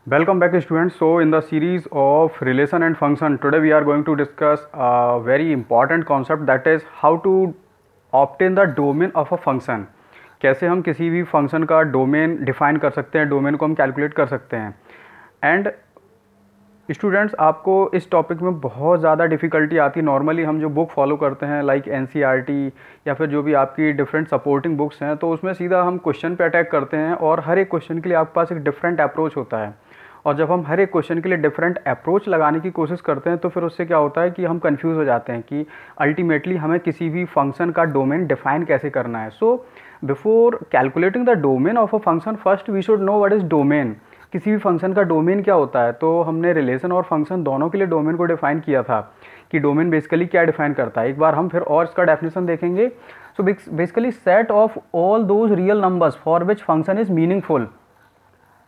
Welcome back students. So in the series of relation and function, today we are going to discuss a very important concept, that is how to obtain the domain of a function. कैसे हम किसी भी function का domain define कर सकते हैं, domain को हम कैलकुलेट कर सकते हैं। एंड स्टूडेंट्स, आपको इस टॉपिक में बहुत ज़्यादा डिफ़िकल्टी आती है। नॉर्मली हम जो बुक फॉलो करते हैं लाइक एनसीईआरटी या फिर जो भी आपकी डिफरेंट सपोर्टिंग बुक्स हैं, तो उसमें सीधा हम क्वेश्चन पे अटैक करते हैं और हर एक क्वेश्चन के लिए आपके पास एक डिफरेंट अप्रोच होता है। और जब हम हर एक क्वेश्चन के लिए डिफरेंट अप्रोच लगाने की कोशिश करते हैं तो फिर उससे क्या होता है कि हम कंफ्यूज हो जाते हैं कि अल्टीमेटली हमें किसी भी फंक्शन का डोमेन डिफाइन कैसे करना है। So before calculating the domain of a function, first we should know what is domain. किसी भी फंक्शन का डोमेन क्या होता है। तो हमने रिलेशन और फंक्शन दोनों के लिए डोमेन को डिफाइन किया था कि डोमेन बेसिकली क्या डिफाइन करता है। एक बार हम फिर और इसका डेफिनेशन देखेंगे। So basically set of all those real numbers for which function is meaningful.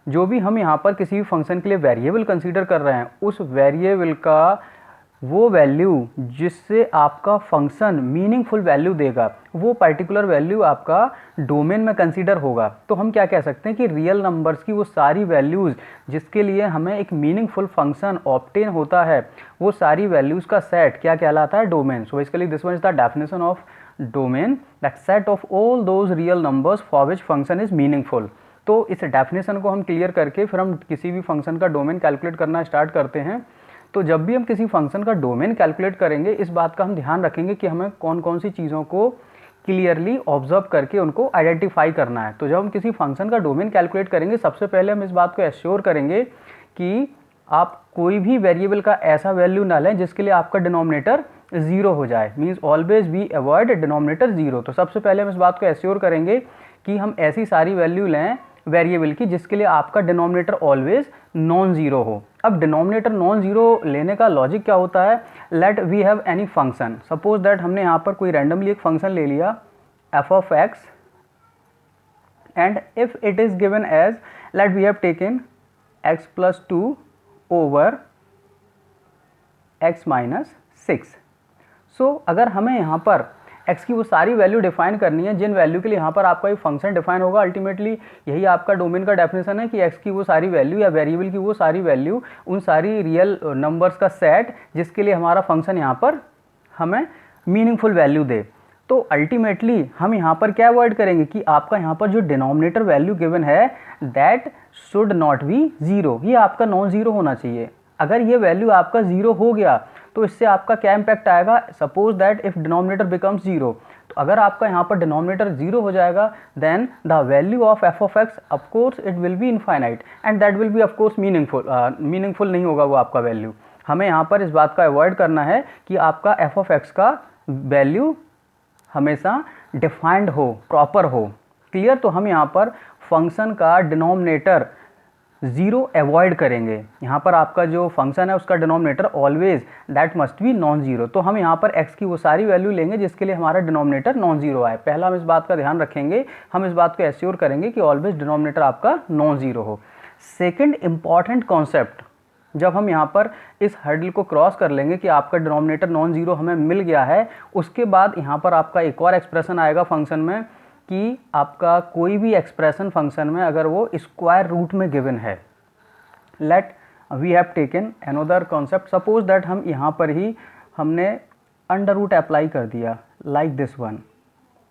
जो भी हम यहाँ पर किसी भी फंक्शन के लिए वेरिएबल कंसीडर कर रहे हैं, उस वेरिएबल का वो वैल्यू जिससे आपका फंक्शन मीनिंगफुल वैल्यू देगा, वो पर्टिकुलर वैल्यू आपका डोमेन में कंसीडर होगा। तो हम क्या कह सकते हैं कि रियल नंबर्स की वो सारी वैल्यूज़ जिसके लिए हमें एक मीनिंगफुल फंक्शन ऑब्टेन होता है, वो सारी वैल्यूज़ का सेट क्या कहलाता है? Domain. So basically this one is the definition of domain, that set of all those real numbers for which function is meaningful. तो इस डेफिनेशन को हम क्लियर करके फिर हम किसी भी फंक्शन का डोमेन कैलकुलेट करना स्टार्ट करते हैं। तो जब भी हम किसी फंक्शन का डोमेन कैलकुलेट करेंगे, इस बात का हम ध्यान रखेंगे कि हमें कौन कौन सी चीज़ों को क्लियरली ऑब्जर्व करके उनको आइडेंटिफाई करना है। तो जब हम किसी फंक्शन का डोमेन कैलकुलेट करेंगे, सबसे पहले हम इस बात को एश्योर करेंगे कि आप कोई भी वेरिएबल का ऐसा वैल्यू ना लें जिसके लिए आपका डिनोमिनेटर जीरो हो जाए। Means always we avoid denominator zero. तो सबसे पहले हम इस बात को एश्योर करेंगे कि हम ऐसी सारी वैल्यू लें वेरिएबल की जिसके लिए आपका डिनोमिनेटर ऑलवेज नॉन जीरो हो। अब डिनोमिनेटर नॉन जीरो लेने का लॉजिक क्या होता है? Let we have any function, suppose that हमने यहाँ पर कोई रैंडमली एक फंक्शन ले लिया f of x, and if it is given as let we have taken x plus 2 over x minus 6। So अगर हमें यहाँ पर x की वो सारी वैल्यू डिफाइन करनी है जिन वैल्यू के लिए यहाँ पर आपका एक फंक्शन डिफाइन होगा, अल्टीमेटली यही आपका डोमेन का डेफिनेशन है कि x की वो सारी वैल्यू या वेरिएबल की वो सारी वैल्यू, उन सारी रियल नंबर्स का सेट जिसके लिए हमारा फंक्शन यहाँ पर हमें मीनिंगफुल वैल्यू दे। तो अल्टीमेटली हम यहाँ पर क्या अवॉइड करेंगे कि आपका यहाँ पर जो डिनोमिनेटर वैल्यू गिवन है that should not be zero, ये आपका नॉन जीरो होना चाहिए। अगर ये वैल्यू आपका जीरो हो गया तो इससे आपका क्या इम्पैक्ट आएगा? Suppose that if denominator becomes zero, तो अगर आपका यहाँ पर डिनोमिनेटर जीरो हो जाएगा then the value of f of x of course it will be infinite and that will be of course meaningful नहीं होगा वो आपका वैल्यू। हमें यहाँ पर इस बात का अवॉइड करना है कि आपका एफ ऑफ एक्स का वैल्यू हमेशा डिफाइंड हो, प्रॉपर हो। क्लियर? तो हम यहाँ पर फंक्शन का डिनोमिनेटर जीरो अवॉइड करेंगे। यहाँ पर आपका जो फंक्शन है उसका denominator always that must B non zero. तो हम यहाँ पर x की वो सारी वैल्यू लेंगे जिसके लिए हमारा डिनोमिनेटर नॉन जीरो आए। पहला हम इस बात का ध्यान रखेंगे, हम इस बात को एश्योर करेंगे कि ऑलवेज डिनोमिनेटर आपका नॉन जीरो हो। सेकेंड इंपॉर्टेंट कॉन्सेप्ट, जब हम यहाँ पर इस हर्डल को क्रॉस कर लेंगे कि आपका डिनोमिनेटर नॉन जीरो हमें मिल गया है, उसके बाद यहाँ पर आपका एक और एक्सप्रेशन आएगा फंक्शन में कि आपका कोई भी एक्सप्रेशन फंक्शन में अगर वो स्क्वायर रूट में गिवन है, let we have taken another concept, suppose that हम यहाँ पर ही हमने अंडर रूट अप्लाई कर दिया लाइक दिस वन।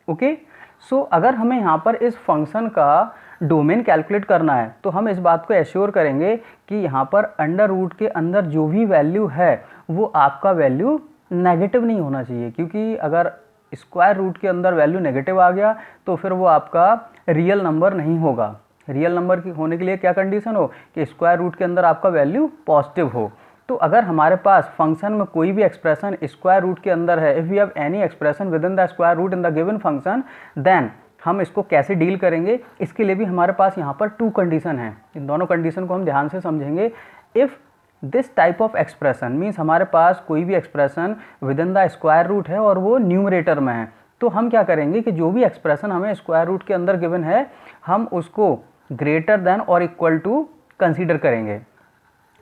ओके, सो अगर हमें यहाँ पर इस फंक्शन का डोमेन कैलकुलेट करना है तो हम इस बात को एश्योर करेंगे कि यहाँ पर अंडर रूट के अंदर जो भी वैल्यू है वो आपका वैल्यू नेगेटिव नहीं होना चाहिए, क्योंकि अगर स्क्वायर रूट के अंदर वैल्यू नेगेटिव आ गया तो फिर वो आपका रियल नंबर नहीं होगा। रियल नंबर की होने के लिए क्या कंडीशन हो कि स्क्वायर रूट के अंदर आपका वैल्यू पॉजिटिव हो। तो अगर हमारे पास फंक्शन में कोई भी एक्सप्रेशन स्क्वायर रूट के अंदर है, if we have any expression within the square root in the given function, then हम इसको कैसे डील करेंगे, इसके लिए भी हमारे पास यहाँ पर टू कंडीशन हैं। इन दोनों कंडीशन को हम ध्यान से समझेंगे। If this type of expression means हमारे पास कोई भी expression within the square root है और वो न्यूमरेटर में है, तो हम क्या करेंगे कि जो भी एक्सप्रेशन हमें स्क्वायर रूट के अंदर गिवन है हम उसको ग्रेटर देन और इक्वल टू कंसीडर करेंगे।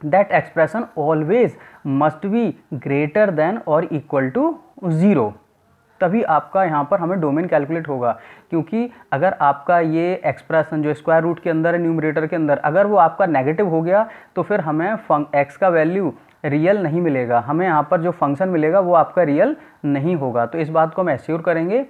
That expression always must be greater than और इक्वल टू जीरो। तभी आपका यहाँ पर हमें डोमेन कैलकुलेट होगा। क्योंकि अगर आपका ये एक्सप्रेशन जो स्क्वायर रूट के अंदर है न्यूमरेटर के अंदर, अगर वो आपका नेगेटिव हो गया तो फिर हमें एक्स का वैल्यू रियल नहीं मिलेगा, हमें यहाँ पर जो फंक्शन मिलेगा वो आपका रियल नहीं होगा। तो इस बात को हम एश्योर करेंगे।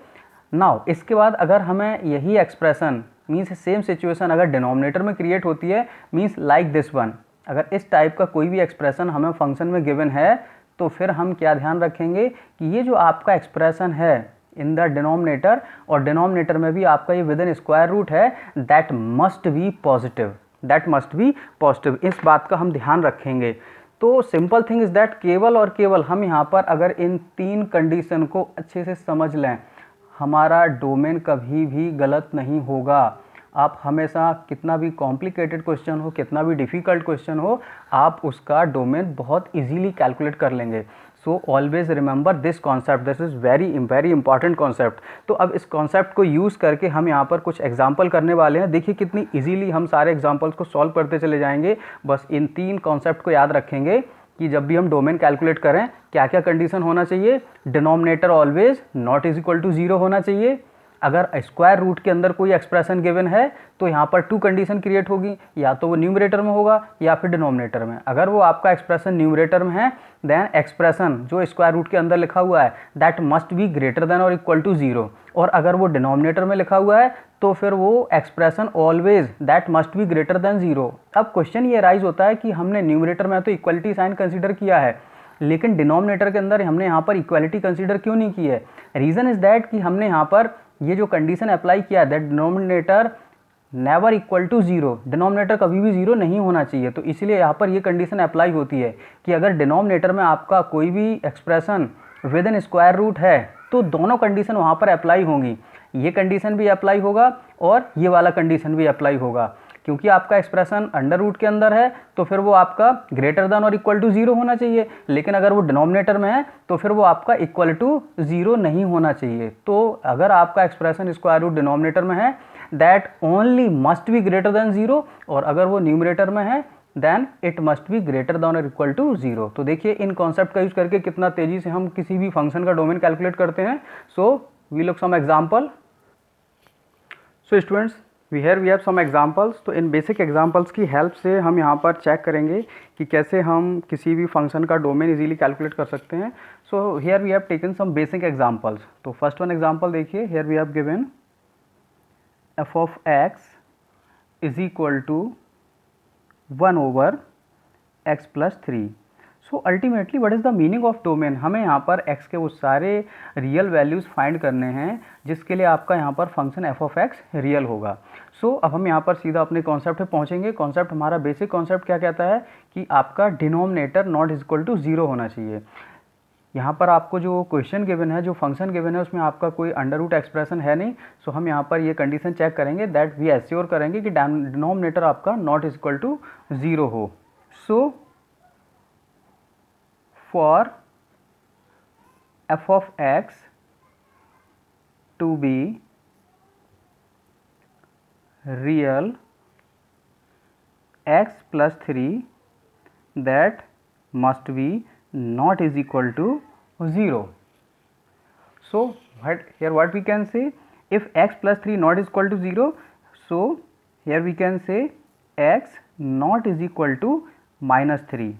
नाउ इसके बाद अगर हमें यही एक्सप्रेशन मीन्स सेम सिचुएशन अगर डिनोमिनेटर में क्रिएट होती है, मीन्स लाइक दिस वन, अगर इस टाइप का कोई भी एक्सप्रेशन हमें फंक्शन में गिवन है, तो फिर हम क्या ध्यान रखेंगे कि ये जो आपका एक्सप्रेशन है इन द डिनोमिनेटर, और डिनोमिनेटर में भी आपका ये विद इन स्क्वायर रूट है, that must B positive, that must B positive. इस बात का हम ध्यान रखेंगे। तो सिंपल थिंग इज़ दैट केवल और केवल हम यहाँ पर अगर इन 3 कंडीशन को अच्छे से समझ लें, हमारा डोमेन कभी भी गलत नहीं होगा। आप हमेशा कितना भी कॉम्प्लिकेटेड क्वेश्चन हो, कितना भी डिफ़िकल्ट क्वेश्चन हो, आप उसका डोमेन बहुत इजीली कैलकुलेट कर लेंगे। So always remember this concept, this is very important concept. तो अब इस कॉन्सेप्ट को यूज़ करके हम यहाँ पर कुछ एग्जाम्पल करने वाले हैं। देखिए कितनी इजीली हम सारे एग्जाम्पल्स को सॉल्व करते चले जाएंगे। बस इन 3 कॉन्सेप्ट को याद रखेंगे कि जब भी हम डोमेन कैलकुलेट करें क्या क्या कंडीशन होना चाहिए। Denominator always not is equal to 0 होना चाहिए। अगर स्क्वायर रूट के अंदर कोई एक्सप्रेशन गिवन है तो यहाँ पर 2 कंडीशन क्रिएट होगी, या तो वो न्यूमरेटर में होगा या फिर डिनोमिनेटर में। अगर वो आपका एक्सप्रेशन न्यूमरेटर में है देन एक्सप्रेशन जो स्क्वायर रूट के अंदर लिखा हुआ है that must be greater than और इक्वल टू 0, और अगर वो डिनोमिनेटर में लिखा हुआ है तो फिर वो expression always that must be greater than 0। अब क्वेश्चन ये राइज होता है कि हमने न्यूमरेटर में तो इक्वलिटी साइन कंसिडर किया है, लेकिन डिनोमिनेटर के अंदर हमने यहाँ पर इक्वलिटी कंसिडर क्यों नहीं की है। रीज़न इज़ दैट कि हमने यहाँ पर ये जो कंडीशन अप्लाई किया that denominator never equal to 0, denominator कभी भी 0 नहीं होना चाहिए। तो इसलिए यहाँ पर ये कंडीशन अप्लाई होती है कि अगर डिनोमिनेटर में आपका कोई भी expression within square root है तो दोनों कंडीशन वहाँ पर अप्लाई होंगी, ये कंडीशन भी अप्लाई होगा और ये वाला कंडीशन भी अप्लाई होगा। क्योंकि आपका एक्सप्रेशन अंडर रूट के अंदर है तो फिर वो आपका ग्रेटर देन और इक्वल टू 0 होना चाहिए, लेकिन अगर वो डिनोमिनेटर में है तो फिर वो आपका इक्वल टू 0 नहीं होना चाहिए। तो अगर आपका एक्सप्रेशन स्क्वायर रूट डिनोमिनेटर में है that only must be greater than 0, और अगर वो न्यूमरेटर में है then it must be greater than और इक्वल टू 0। तो देखिए इन कॉन्सेप्ट का यूज करके कितना तेजी से हम किसी भी फंक्शन का डोमेन कैलकुलेट करते हैं। So we look some example. So students we have some examples. तो इन बेसिक एग्जाम्पल्स की हेल्प से हम यहाँ पर चेक करेंगे कि कैसे हम किसी भी फंक्शन का डोमेन इजीली कैलकुलेट कर सकते हैं। So here we have taken some basic examples. तो फर्स्ट वन एग्जाम्पल देखिए, here we have given f of x is equal to 1 over x plus 3. So ultimately what is the meaning of domain? हमें यहाँ पर x के वो सारे real values find करने हैं जिसके लिए आपका यहाँ पर function f of x real होगा। सो अब हम यहाँ पर सीधा अपने कॉन्सेप्ट पे पहुँचेंगे। कॉन्सेप्ट हमारा बेसिक कॉन्सेप्ट क्या कहता है कि आपका denominator not is equal to 0 होना चाहिए। यहाँ पर आपको जो क्वेश्चन गिवन है, जो फंक्शन गिवन है, उसमें आपका कोई अंडर रूट एक्सप्रेशन है नहीं। सो हम यहाँ पर ये कंडीशन चेक करेंगे दैट वी एश्योर करेंगे कि डिनोमिनेटर आपका नॉट इज इक्वल टू 0 हो। So for f of x to be real x plus 3 that must be not is equal to 0. So here what we can say, if x plus 3 not is equal to 0, so here we can say x not is equal to -3,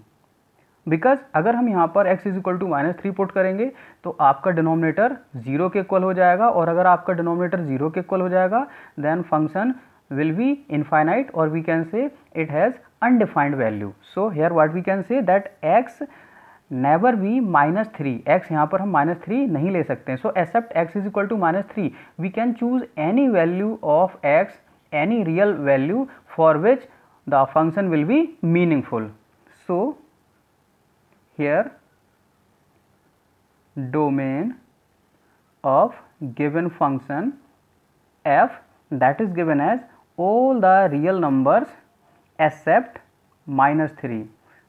because अगर हम यहाँ पर x is equal to -3 put करेंगे तो आपका denominator 0 के equal हो जाएगा, और अगर आपका डिनोमिनेटर 0 के इक्वल हो जाएगा then function will be infinite, or we can say it has undefined value. So here what we can say that x never be -3, x यहाँ पर हम -3 नहीं ले सकते हैं। So except x is equal to -3 we can choose any value of x, any real value for which the function will be meaningful. So here domain of given function f that is given as all the real numbers except -3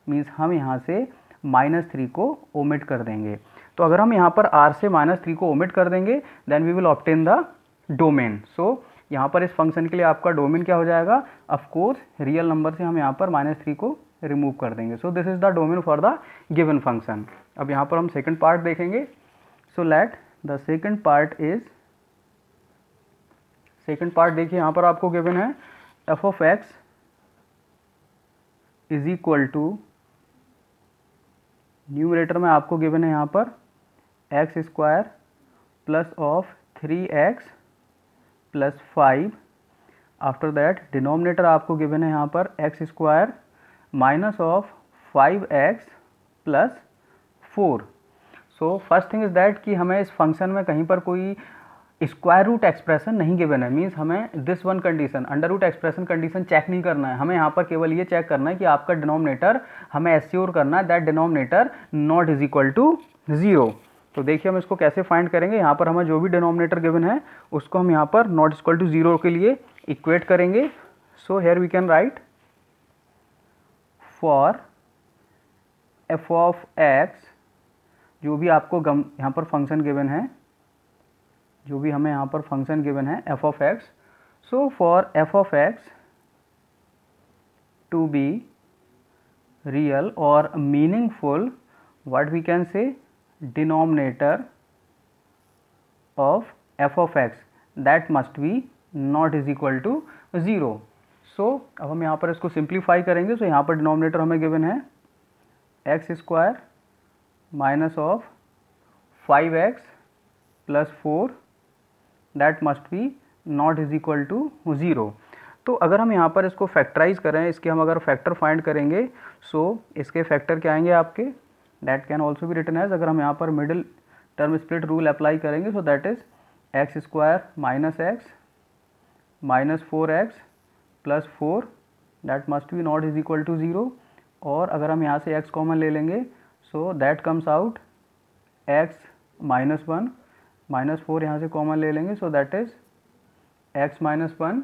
means हम यहाँ से -3 को omit कर देंगे। तो अगर हम यहाँ पर r से -3 को ओमिट कर देंगे then we will obtain the domain. So यहाँ पर इस फंक्शन के लिए आपका डोमेन क्या हो जाएगा, ऑफ कोर्स रियल नंबर से हम यहाँ पर -3 को रिमूव कर देंगे। So this is the domain for the given function. अब यहाँ पर हम सेकंड पार्ट देखेंगे। So let the second part देखिए यहाँ पर आपको गिवन है f of x is equal to, numerator में आपको गिवन है यहाँ पर x square plus of 3x plus 5। After that denominator आपको गिवन है यहाँ पर x square minus of 5x plus 4। So first thing is that कि हमें इस फंक्शन में कहीं पर कोई स्क्वायर रूट एक्सप्रेशन नहीं गिवन है, मीन्स हमें this one condition under root expression condition check नहीं करना है। हमें यहाँ पर केवल ये चेक करना है कि आपका डिनोमिनेटर, हमें एश्योर करना है that denominator not is equal to 0। तो देखिए हम इसको कैसे फाइंड करेंगे। यहाँ पर हमें जो भी डिनोमिनेटर गिवन है उसको हम यहाँ पर नॉट इक्वल टू 0 के लिए इक्वेट करेंगे। So here we can write for f of x, जो भी आपको यहाँ पर फंक्शन गिवन है, जो भी हमें यहाँ पर फंक्शन गिवन है f of x. So for f of x to be real और meaningful, what we can say, denominator of f of x that must be not is equal to 0। So अब हम यहाँ पर इसको simplify करेंगे। सो यहाँ पर डिनोमिनेटर हमें गिवन है x square minus of 5x plus 4 that must be not is equal to 0। तो अगर हम यहाँ पर इसको फैक्टराइज करें, इसके हम अगर फैक्टर फाइंड करेंगे, सो इसके फैक्टर क्या आएंगे आपके, that can also be written as, अगर हम यहाँ पर middle term split rule apply करेंगे, so that is x square minus x minus 4x plus 4 that must be not is equal to 0। और अगर हम यहाँ से x कॉमन ले लेंगे, so that comes out x minus 1 minus 4 यहाँ से कॉमन ले लेंगे, so that is x minus 1।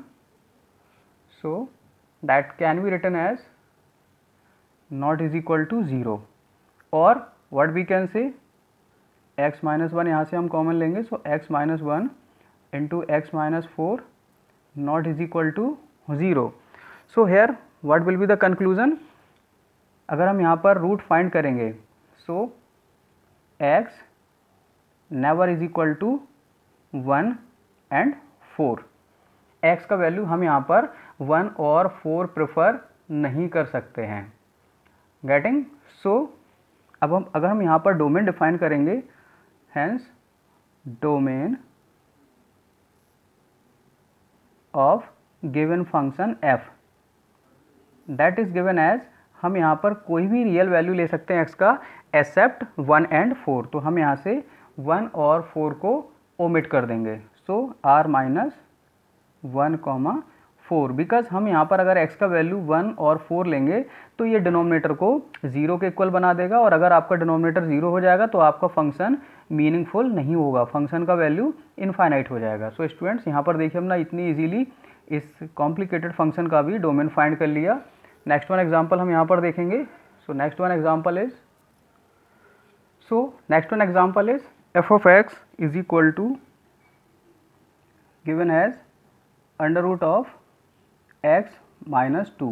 So that can be written as not is equal to 0। और what we can say, x minus 1 यहाँ से हम कॉमन लेंगे, so x minus 1 into x minus 4 not is equal to 0। So here what will be the conclusion, अगर हम यहाँ पर root find करेंगे, so x never is equal to 1 and 4। x का वैल्यू हम यहाँ पर 1 और 4 प्रेफर नहीं कर सकते हैं, गेटिंग। सो अब हम अगर हम यहाँ पर डोमेन डिफाइन करेंगे, hence domain of given function f that is given as, हम यहाँ पर कोई भी रियल वैल्यू ले सकते हैं x का एक्सेप्ट 1 एंड 4। तो हम यहाँ से 1 और 4 को ओमिट कर देंगे, सो r माइनस 1 कॉमा 4, बिकॉज हम यहाँ पर अगर x का वैल्यू 1 और 4 लेंगे तो ये डिनोमिनेटर को 0 के इक्वल बना देगा, और अगर आपका डिनोमिनेटर 0 हो जाएगा तो आपका फंक्शन मीनिंगफुल नहीं होगा, फंक्शन का वैल्यू इनफाइनाइट हो जाएगा। सो स्टूडेंट्स यहाँ पर देखिए हमने इतनी इजीली इस कॉम्प्लिकेटेड फंक्शन का भी डोमेन फाइंड कर लिया। नेक्स्ट वन एग्जाम्पल हम यहाँ पर देखेंगे। So next one example is f of x is equal to given as under root of x minus 2।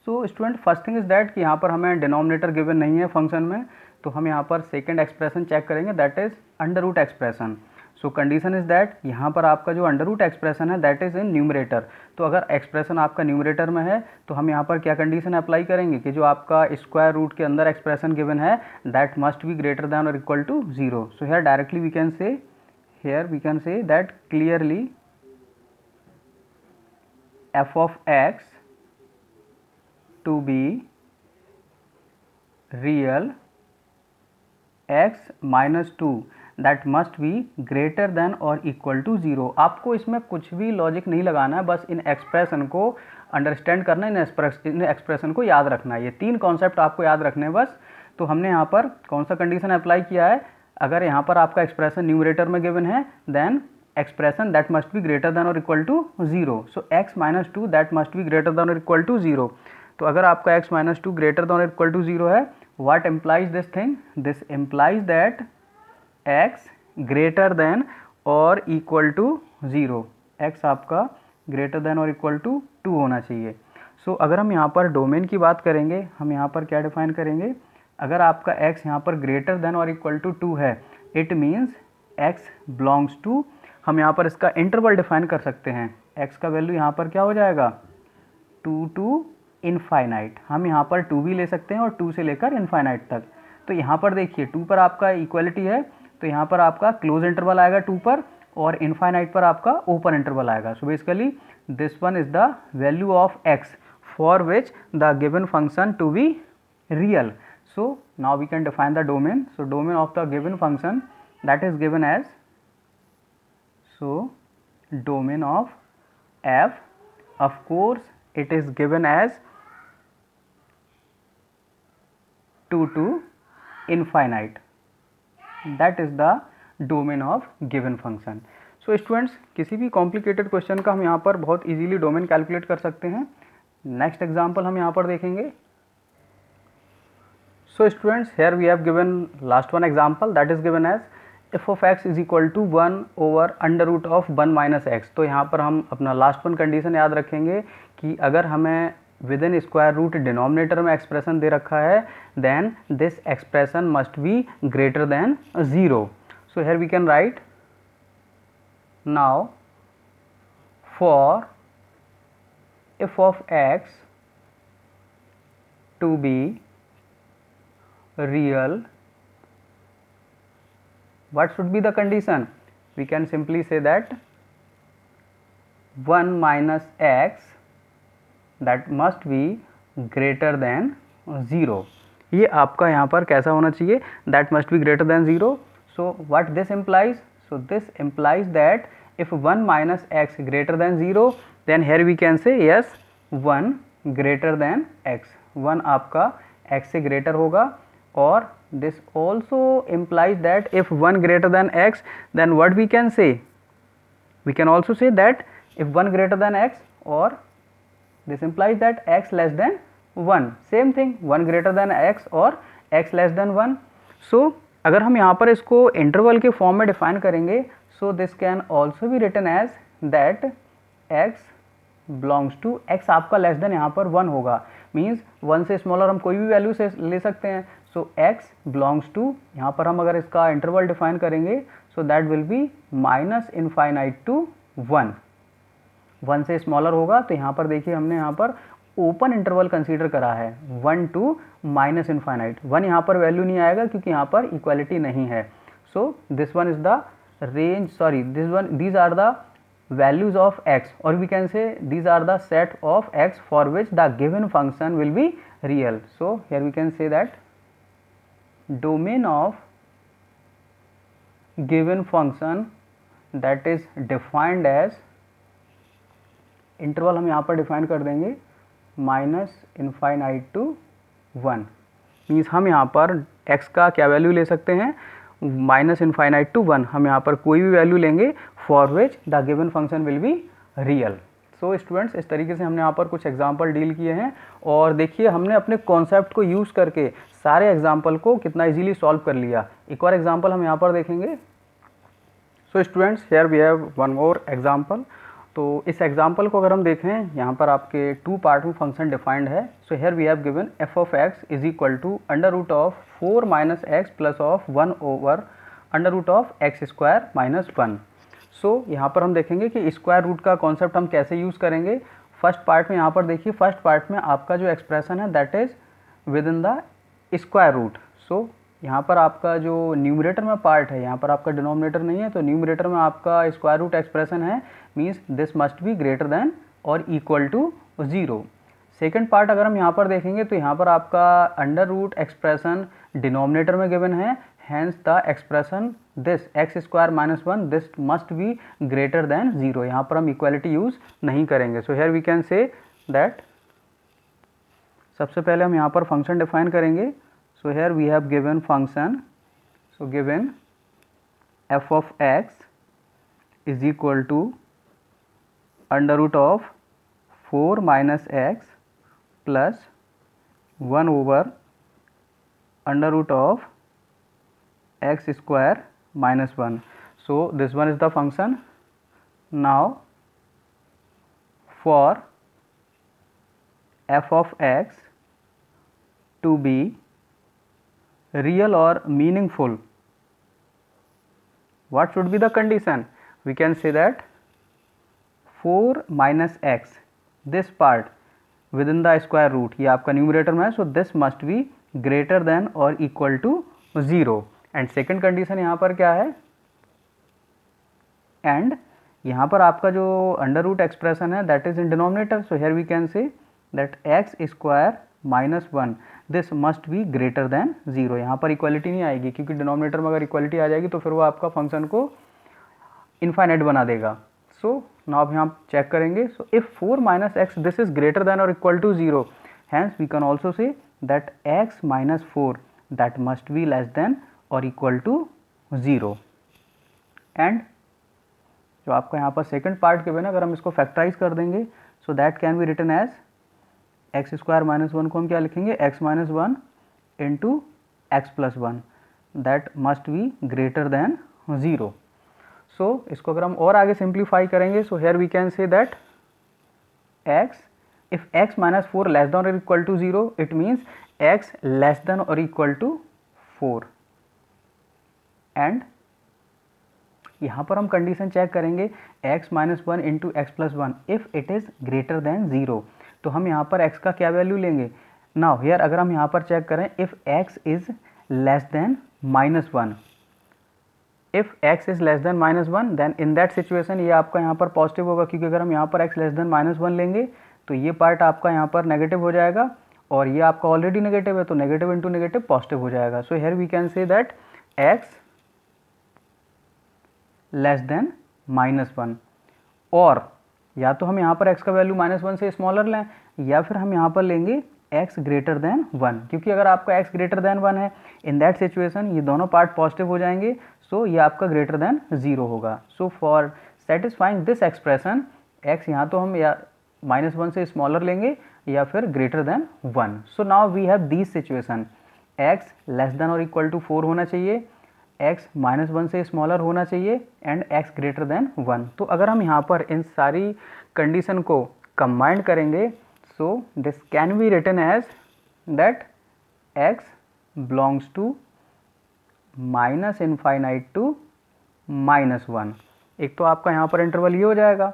So student first thing is that कि यहाँ पर हमें डिनोमिनेटर गिवन नहीं है फंक्शन में, तो हम यहाँ पर सेकंड एक्सप्रेशन चेक करेंगे, that is under root expression. So condition is that यहाँ पर आपका जो अंडर रूट एक्सप्रेशन है दैट इज इन न्यूमरेटर। तो अगर एक्सप्रेशन आपका न्यूमरेटर में है तो हम यहाँ पर क्या कंडीशन अप्लाई करेंगे कि जो आपका स्क्वायर रूट के अंदर एक्सप्रेशन गिवन है that must be greater than और equal to 0। So here directly we can say that clearly f of x to be real x minus 2 that must be greater than or equal to 0। आपको इसमें कुछ भी logic नहीं लगाना है, बस इन expression को अंडरस्टैंड करना है, इन एक्सप्रेशन को याद रखना है। ये 3 कॉन्सेप्ट आपको याद रखने हैं बस। तो हमने यहाँ पर कौन सा कंडीशन अप्लाई किया है, अगर यहाँ पर आपका एक्सप्रेशन न्यूमरेटर में गिवन है then expression that must be greater than or equal to 0। so x minus 2 that must be greater than or equal to 0। तो अगर आपका x minus 2 greater than or equal to 0 है, what implies this thing, this implies that x greater than or equal to 0, x आपका greater than or equal to 2 होना चाहिए। so अगर हम यहाँ पर डोमेन की बात करेंगे, हम यहाँ पर क्या डिफाइन करेंगे, अगर आपका x यहाँ पर greater than or equal to 2 है, it means x belongs to, हम यहाँ पर इसका इंटरवल डिफाइन कर सकते हैं। x का वैल्यू यहाँ पर क्या हो जाएगा 2 टू इनफाइनाइट, हम यहाँ पर 2 भी ले सकते हैं और 2 से लेकर इनफाइनाइट तक। तो यहाँ पर देखिए 2 पर आपका इक्वलिटी है, तो यहाँ पर आपका क्लोज इंटरवल आएगा 2 पर, और इनफाइनाइट पर आपका ओपन इंटरवल आएगा। So basically this one is the value of x for which the given function to be real. So now we can define the domain. So domain of the given function that is given as, so domain of f, of course it is given as 2 to infinite, that is the domain of given function. So students, किसी भी complicated question का हम यहाँ पर बहुत easily domain calculate कर सकते हैं। Next example हम यहाँ पर देखेंगे। So students, here we have given last one example, that is given as f of x is equal to 1 over under root of 1 minus x। तो यहाँ पर हम अपना लास्ट वन कंडीशन याद रखेंगे कि अगर हमें within square root denominator में एक्सप्रेशन दे रखा है, then this expression must be greater than 0। So here we can write now for f of x to be real, what should be the condition? We can simply say that 1 minus x that must be greater than 0। ये आपका यहाँ पर कैसा होना चाहिए, that must be greater than 0। So what this implies? So this implies that if 1 minus x greater than 0, then here we can say yes 1 greater than x, 1 आपका x से greater होगा। और this also implies that if 1 greater than x, then what we can say? We can also say that if 1 greater than x, or this implies that x less than 1, same thing 1 greater than x और x less than 1। so अगर हम यहाँ पर इसको interval के form में define करेंगे, so this can also be written as that x belongs to, x आपका लेस देन यहाँ पर 1 होगा, मीन्स 1 से स्मॉलर हम कोई भी वैल्यू से ले सकते हैं। सो x बिलोंग्स टू, यहाँ पर हम अगर इसका इंटरवल डिफाइन करेंगे, so that will be minus infinite to 1, 1 से स्मॉलर होगा। तो यहाँ पर देखिए हमने यहाँ पर ओपन इंटरवल कंसीडर करा है 1 टू माइनस इनफाइनाइट, 1 यहाँ पर वैल्यू नहीं आएगा क्योंकि यहाँ पर इक्वालिटी नहीं है। So this one is the range, sorry these are the values of x, or we can say these are the set of x for which the given function will be real। so here we can say that domain of given function that is defined as, interval हम यहाँ पर define कर देंगे minus infinite to 1, means हम यहाँ पर x का क्या वैल्यू ले सकते हैं, माइनस इनफाइनाइट टू 1, हम यहाँ पर कोई भी वैल्यू लेंगे for which the given function will be real. So students, इस तरीके से हमने यहाँ पर कुछ एग्जांपल डील किए हैं, और देखिए हमने अपने कॉन्सेप्ट को यूज़ करके सारे एग्जांपल को कितना इजीली सॉल्व कर लिया। एक और एग्जांपल हम यहाँ पर देखेंगे। So students, here we have one more example. तो इस एग्जांपल को अगर हम देखें, यहाँ पर आपके 2 पार्ट में फंक्शन डिफाइंड है। So here we have given f of x is equal to under root of 4 minus x plus of 1 over under root of x square minus 1। सो यहाँ पर हम देखेंगे कि स्क्वायर रूट का कॉन्सेप्ट हम कैसे यूज़ करेंगे। फर्स्ट पार्ट में यहाँ पर देखिए, फर्स्ट पार्ट में आपका जो एक्सप्रेशन है that is within the square root. So यहाँ पर आपका जो न्यूमरेटर में पार्ट है, यहाँ पर आपका डिनोमिनेटर नहीं है, तो न्यूमरेटर में आपका स्क्वायर रूट एक्सप्रेशन है, means this must be greater than और इक्वल टू 0। सेकेंड पार्ट अगर हम यहाँ पर देखेंगे तो यहाँ पर आपका अंडर रूट एक्सप्रेशन डिनोमिनेटर में गिवन है, hence the expression this x square minus 1 this must be greater than 0। यहाँ पर हम इक्वालिटी यूज़ नहीं करेंगे। सो here we can say that सबसे पहले हम यहाँ पर फंक्शन डिफाइन करेंगे। सो here we have given function, so given f of x is equal to under root of 4 minus x plus 1 over under root of x square minus 1। so this one is the function। now for f of x to be real or meaningful, what should be the condition? We can say that 4 minus x, this part within the square root, ये आपका numerator में है, so this must be greater than or equal to 0. And second condition यहाँ पर क्या है, and यहाँ पर आपका जो अंडर रूट एक्सप्रेशन है that is in denominator, so here we can say that x square minus 1 this must be greater than 0. यहाँ पर इक्वालिटी नहीं आएगी क्योंकि डिनोमिनेटर में अगर इक्वालिटी आ जाएगी तो फिर वो आपका फंक्शन को इनफाइनाइट बना देगा. सो नाउ अब यहाँ चेक करेंगे. So if 4 minus x this is greater than और equal to 0, hence we can also say that x minus 4 that must be less than और इक्वल टू 0. एंड जो आपका यहाँ पर सेकंड पार्ट के बिना अगर हम इसको फैक्टराइज कर देंगे, so that can be written as x square minus 1 को हम क्या लिखेंगे, x minus 1 into x plus 1 that must be greater than 0. So इसको अगर हम और आगे सिंप्लीफाई करेंगे, so here we can say that x, if x minus 4 less than और equal to 0, it means x less than और equal to 4. And यहाँ पर हम कंडीशन चेक करेंगे x minus 1 into x plus 1, if it is greater than 0, तो हम यहाँ पर x का क्या वैल्यू लेंगे. नाउ हियर अगर हम यहाँ पर चेक करें, if x is less than minus 1, if x is less than minus 1 then in that situation ये आपका यहाँ पर पॉजिटिव होगा, क्योंकि अगर हम यहाँ पर x लेस देन माइनस 1 लेंगे तो ये पार्ट आपका यहाँ पर नेगेटिव हो जाएगा, और ये आपका ऑलरेडी नेगेटिव है तो नेगेटिव इंटू नेगेटिव पॉजिटिव हो जाएगा. So here we can say that x less than minus 1, और या तो हम यहाँ पर x का वैल्यू माइनस 1 से स्मॉलर लें, या फिर हम यहाँ पर लेंगे x ग्रेटर देन 1, क्योंकि अगर आपका x ग्रेटर देन 1 है इन दैट सिचुएशन ये दोनों पार्ट पॉजिटिव हो जाएंगे, सो ये आपका ग्रेटर देन 0 होगा. So for satisfying this expression x यहाँ तो हम या माइनस 1 से स्मॉलर लेंगे या फिर greater than 1. So now we have these situation, x less than और इक्वल टू 4 होना चाहिए, x माइनस 1 से स्मॉलर होना चाहिए, एंड x ग्रेटर देन 1. तो अगर हम यहाँ पर इन सारी कंडीशन को कंबाइंड करेंगे, so this can be written as that x belongs to minus infinite to minus 1. एक तो आपका यहाँ पर इंटरवल ये हो जाएगा,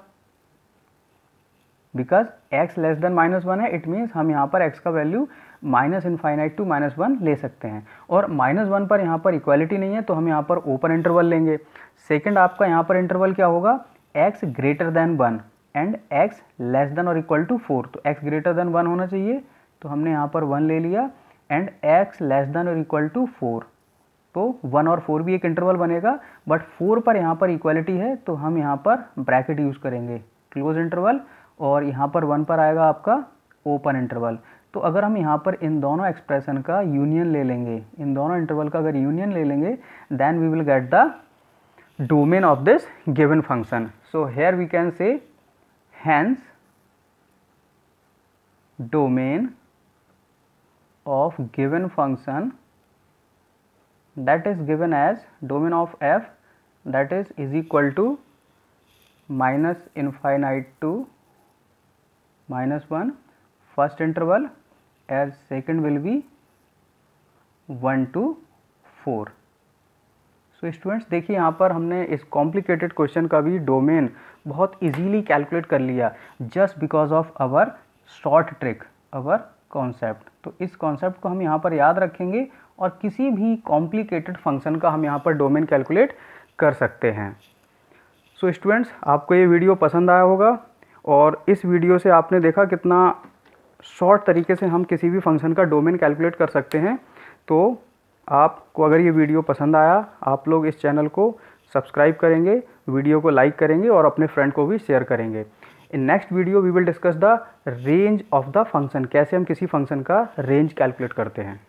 because x less than minus 1 है, इट मीन्स हम यहाँ पर x का value minus infinite to minus 1 ले सकते हैं, और माइनस 1 पर यहाँ पर इक्वालिटी नहीं है तो हम यहाँ पर ओपन इंटरवल लेंगे. सेकंड आपका यहाँ पर इंटरवल क्या होगा, x greater than 1 and x less than और इक्वल टू 4, तो x ग्रेटर देन 1 होना चाहिए तो हमने यहाँ पर 1 ले लिया, एंड x लेस देन और इक्वल टू 4, तो 1 और 4 भी एक इंटरवल बनेगा, बट 4 पर यहाँ पर इक्वालिटी है तो हम यहाँ पर ब्रैकेट यूज़ करेंगे क्लोज इंटरवल, और यहाँ पर 1 पर आएगा आपका ओपन इंटरवल. तो अगर हम यहाँ पर इन दोनों एक्सप्रेशन का यूनियन ले लेंगे, इन दोनों इंटरवल का अगर यूनियन ले लेंगे, then we will get the domain of this given function. So here we can say hence domain of given function that is given as domain of f that is equal to minus infinite to minus 1 first interval, as second will be 1 to 4. So students देखिए यहाँ पर हमने इस complicated question का भी domain बहुत easily calculate कर लिया, just because of our short trick, our concept. तो इस कॉन्सेप्ट को हम यहाँ पर याद रखेंगे और किसी भी कॉम्प्लिकेटेड फंक्शन का हम यहाँ पर डोमेन कैलकुलेट कर सकते हैं. सो स्टूडेंट्स आपको ये वीडियो पसंद आया होगा, और इस वीडियो से आपने देखा कितना शॉर्ट तरीके से हम किसी भी फंक्शन का डोमेन कैलकुलेट कर सकते हैं. तो आपको अगर ये वीडियो पसंद आया, आप लोग इस चैनल को सब्सक्राइब करेंगे, वीडियो को लाइक करेंगे और अपने फ्रेंड को भी शेयर करेंगे. In next video we will discuss the range of the function, कैसे हम किसी फंक्शन का रेंज कैलकुलेट करते हैं.